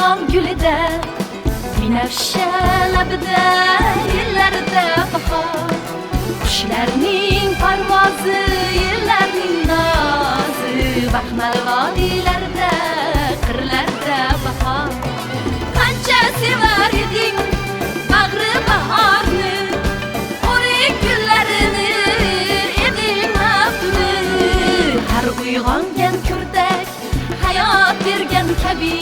Badam gülüde, binafşa labida, yillarda bahor. Qushlarning parvozi, yillarning nozi, baxmal vodiylarda, qirlarda bahor. Qancha sevar eding bag'ri bahorni, o'rik gullarini eding maftuni. Har uyg'ongan kurdak hayot bergan kabi,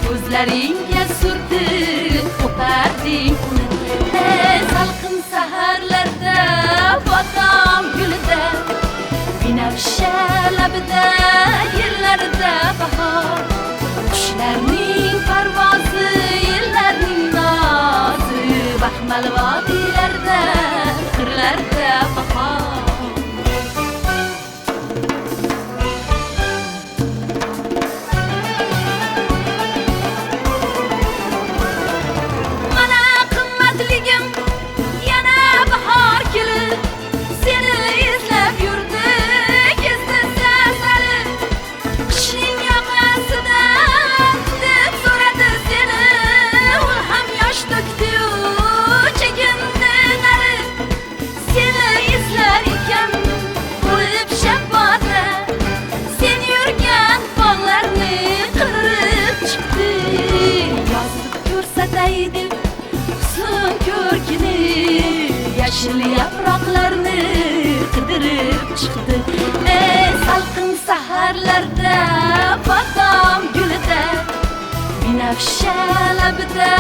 ko'zlaringga surtib ko'parding uni. Salqin saharlarda bodom gulida, binafsha labida, yillarda bahor. Qushlarning parvozi, yillarning nozi, baxmal vodiylarda, qirlarda bahor. Husn ko'rkini, yashil yaproqlarni qidirib chiqdi. Salqin saharlarda bodom gulida, binafsha labida,